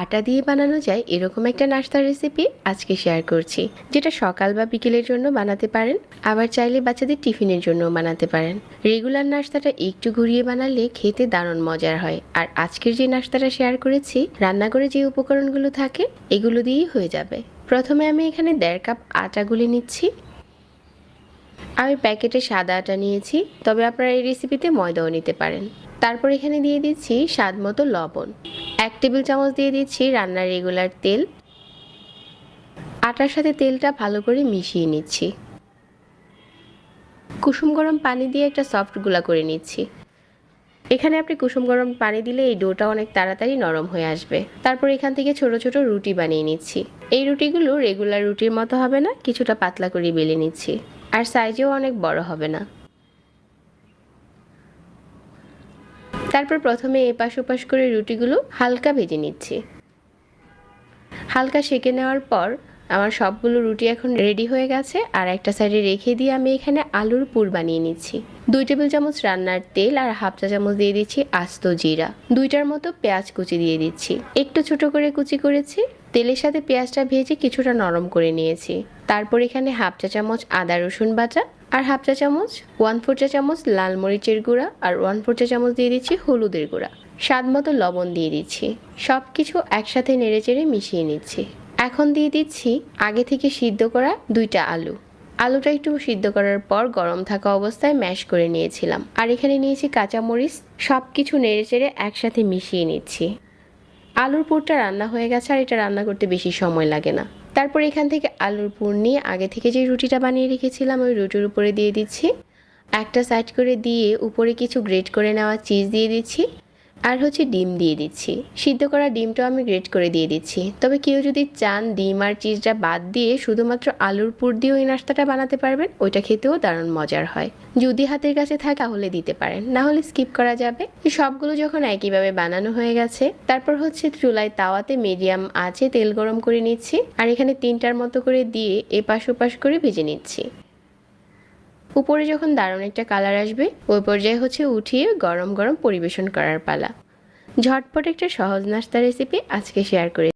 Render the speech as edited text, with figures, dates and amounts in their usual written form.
আটা দিয়ে বানানো যায় এরকম একটা নাস্তার রেসিপি আজকে শেয়ার করছি, যেটা সকাল বা বিকেলের জন্য বানাতে পারেন, আবার চাইলে বাচ্চাদের টিফিনের জন্যও বানাতে পারেন। রেগুলার নাস্তাটা একটু ঘুরিয়ে বানালে খেতে দারুণ মজার হয়। আর আজকের যে নাস্তাটা শেয়ার করেছি, রান্নাঘরে যে উপকরণগুলো থাকে এগুলো দিয়েই হয়ে যাবে। প্রথমে আমি এখানে 1.5 কাপ আটা গুলে নিচ্ছি। আমি প্যাকেটে সাদা আটা নিয়েছি, তবে আপনারা এই রেসিপিতে ময়দাও নিতে পারেন। তারপর এখানে দিয়ে দিচ্ছি স্বাদ মতো লবণ। 1 টেবিল চামচ দিয়ে দিচ্ছি রান্নার রেগুলার তেল। আটার সাথে তেলটা ভালো করে মিশিয়ে নিচ্ছি। কুসুম গরম পানি দিয়ে একটা সফট গুলা করে নিচ্ছি। এখানে আপনি কুসুম গরম পানি দিলে এই ডোটা অনেক তাড়াতাড়ি নরম হয়ে আসবে। তারপর এখান থেকে ছোট ছোট রুটি বানিয়ে নিচ্ছি। এই রুটিগুলো রেগুলার রুটির মতো হবে না, কিছুটা পাতলা করে বেলে নিচ্ছি, আর সাইজেও অনেক বড় হবে না। তারপর প্রথমে এপাশ ওপাশ করে রুটিগুলো হালকা ভেজে নিচ্ছি। হালকা সেঁকে নেওয়ার পর আমার সবগুলো রুটি এখন রেডি হয়ে গেছে। আর একটা সাইডে রেখে দিয়ে আমি এখানে আলুর পুর বানিয়ে নিচ্ছি। 2 টেবিল চামচ রান্নার তেল আর হাফ চা চামচ দিয়ে দিচ্ছি আস্ত জিরা। 2টার মতো পেঁয়াজ কুচি দিয়ে দিচ্ছি, একটু ছোট করে কুচি করেছি। তেলের সাথে পেঁয়াজটা ভেজে কিছুটা নরম করে নিয়েছি। তারপর এখানে হাফ চা চামচ আদা রসুন বাটা আর হাফ চা চামচ 1/4 চা চামচ লাল মরিচের গুঁড়া আর 1/4 চা চামচ দিয়ে দিচ্ছি হলুদের গুঁড়া। স্বাদ মতো লবণ দিয়ে দিচ্ছি। সব কিছু একসাথে নেড়েচেড়ে মিশিয়ে নিচ্ছি। এখন দিয়ে দিচ্ছি আগে থেকে সিদ্ধ করা 2টা আলু। আলুটা একটু সিদ্ধ করার পর গরম থাকা অবস্থায় ম্যাশ করে নিয়েছিলাম। আর এখানে নিয়েছি কাঁচামরিচ। সব কিছু নেড়েচেড়ে একসাথে মিশিয়ে নিচ্ছি। আলুর পুরটা রান্না হয়ে গেছে, আর এটা রান্না করতে বেশি সময় লাগে না। তারপর এখান থেকে আলুর পুর নিয়ে আগে থেকে যে রুটিটা বানিয়ে রেখেছিলাম ওই রুটির উপরে দিয়ে দিচ্ছি। একটা সাইড করে দিয়ে উপরে কিছু গ্রেট করে নেওয়া চিজ দিয়ে দিচ্ছি। আর ডিম দিয়ে দিচ্ছি। সিদ্ধ করা ডিমটাও আমি গ্রেট করে দিয়ে দিচ্ছি। তবে কেউ যদি চান ডিম আর চিজটা বাদ দিয়ে শুধুমাত্র আলুর পুর দিয়ে ওই নাস্তাটা বানাতে পারবেন, ওইটা খেতেও দারুণ মজার হয়। যদি হাতের কাছে থাকে তাহলে দিতে পারেন, না হলে স্কিপ করা যাবে। সবগুলো যখন একইভাবে বানানো হয়ে গেছে, তারপর চুলায় তাওয়াতে মিডিয়াম আঁচে তেল গরম করে নিচ্ছি। আর এখানে 3টার মতো করে দিয়ে এপাশ ওপাশ করে ভেজে নিচ্ছি। উপরে যখন দারুণ একটা কালার আসবে ওই পর্যায়ে উঠিয়ে গরম গরম পরিবেশন করার পালা। ঝটপট একটা সহজ নাস্তা রেসিপি আজকে শেয়ার করে